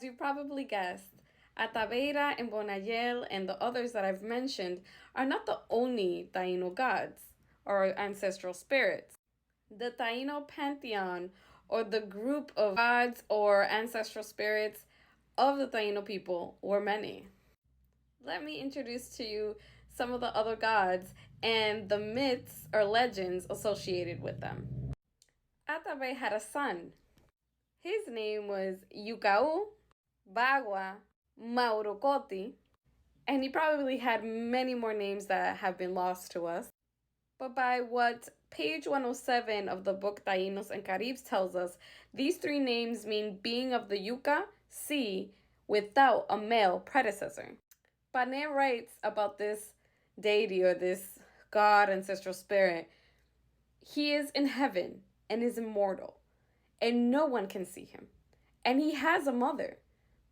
As you probably guessed, Ataveira and Bonayel and the others that I've mentioned are not the only Taino gods or ancestral spirits. The Taino pantheon, or the group of gods or ancestral spirits of the Taino people, were many. Let me introduce to you some of the other gods and the myths or legends associated with them. Atabe had a son. His name was Yucahu, Bagua, Maurocoti, and he probably had many more names that have been lost to us. But by what page 107 of the book Tainos and Caribs tells us, these three names mean being of the Yucca, sea, without a male predecessor. Pane writes about this deity or this god ancestral spirit. He is in heaven and is immortal, and no one can see him. And he has a mother,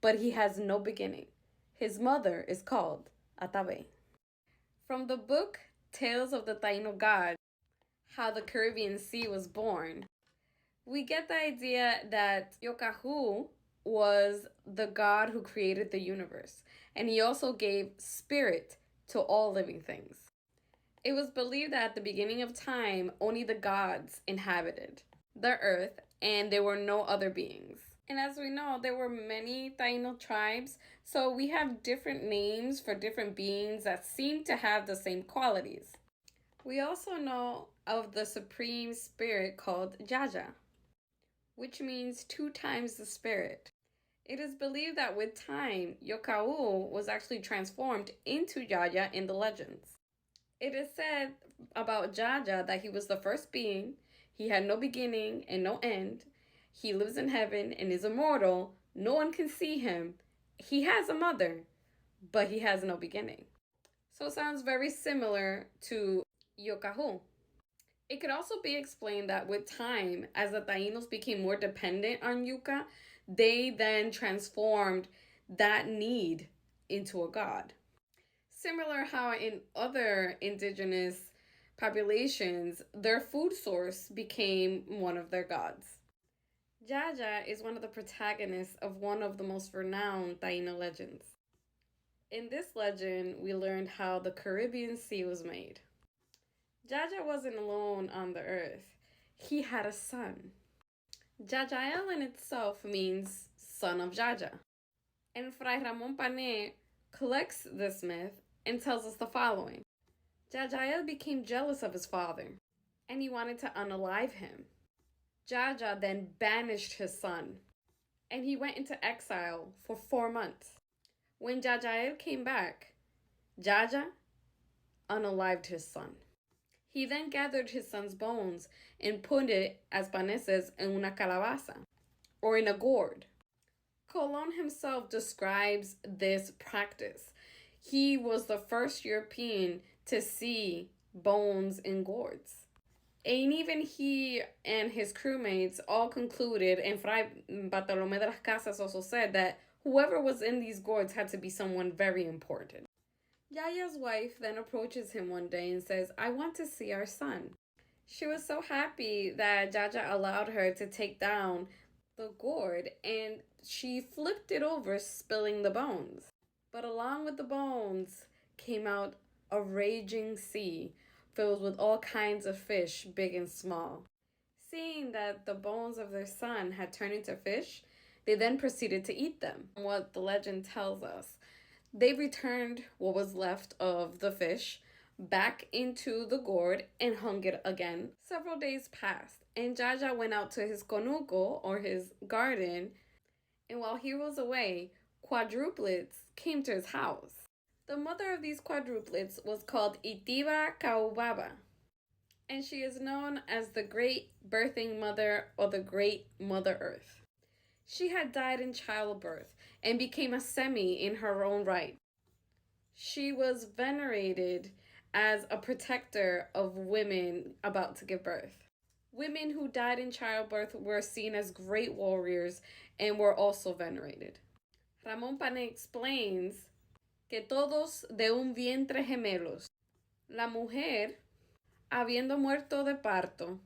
but he has no beginning. His mother is called Atabe. From the book Tales of the Taino Gods, How the Caribbean Sea Was Born, we get the idea that Yucahu was the god who created the universe, and he also gave spirit to all living things. It was believed that at the beginning of time, only the gods inhabited the earth, and there were no other beings. And as we know, there were many Taino tribes, so we have different names for different beings that seem to have the same qualities. We also know of the supreme spirit called Jaja, which means 2 times the spirit. It is believed that with time, Yucahu was actually transformed into Jaja in the legends. It is said about Jaja that he was the first being, he had no beginning and no end, he lives in heaven and is immortal, no one can see him, he has a mother, but he has no beginning. So it sounds very similar to Yucahu. It could also be explained that with time, as the Tainos became more dependent on Yucca, they then transformed that need into a god. Similar how in other indigenous populations, their food source became one of their gods. Jaja is one of the protagonists of one of the most renowned Taino legends. In this legend, we learned how the Caribbean Sea was made. Jaja wasn't alone on the earth. He had a son. Jajael in itself means son of Jaja. And Fray Ramon Pané collects this myth and tells us the following. Jajael became jealous of his father, and he wanted to unalive him. Jaja then banished his son, and he went into exile for 4 months. When Jajael came back, Jaja unalived his son. He then gathered his son's bones and put it, as Pané says, en una calabaza, or in a gourd. Colon himself describes this practice. He was the first European to see bones in gourds. And even he and his crewmates all concluded, and Fray Bartolomé de las Casas also said that whoever was in these gourds had to be someone very important. Yaya's wife then approaches him one day and says, "I want to see our son." She was so happy that Jaja allowed her to take down the gourd, and she flipped it over, spilling the bones. But along with the bones came out a raging sea filled with all kinds of fish, big and small. Seeing that the bones of their son had turned into fish, they then proceeded to eat them. What the legend tells us, they returned what was left of the fish back into the gourd and hung it again. Several days passed, and Jaja went out to his conuco, or his garden, and while he was away, quadruplets came to his house. The mother of these quadruplets was called Itiba Kaubaba, and she is known as the Great Birthing Mother or the Great Mother Earth. She had died in childbirth and became a semi in her own right. She was venerated as a protector of women about to give birth. Women who died in childbirth were seen as great warriors and were also venerated. Ramón Pané explains que todos de un vientre gemelos. La mujer, habiendo muerto de parto,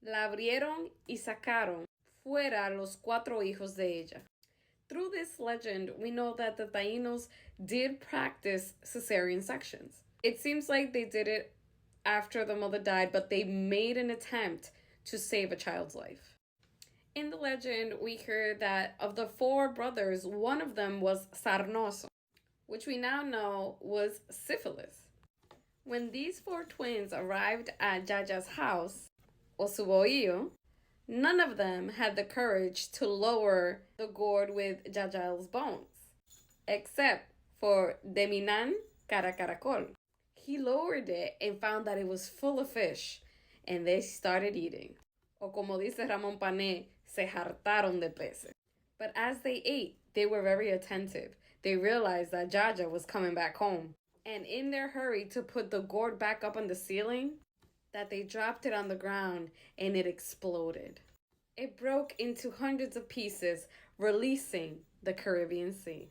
la abrieron y sacaron fuera los 4 hijos de ella. Through this legend, we know that the Tainos did practice cesarean sections. It seems like they did it after the mother died, but they made an attempt to save a child's life. In the legend, we hear that of the four brothers, one of them was sarnoso, which we now know was syphilis. When these four twins arrived at Jaja's house, o su bohío, none of them had the courage to lower the gourd with Jajal's bones, except for Deminan Caracaracol. He lowered it and found that it was full of fish, and they started eating. O como dice Ramon Pané, se hartaron de peces. But as they ate, they were very attentive. They realized that Jaja was coming back home. And in their hurry to put the gourd back up on the ceiling, that they dropped it on the ground and it exploded. It broke into hundreds of pieces, releasing the Caribbean Sea.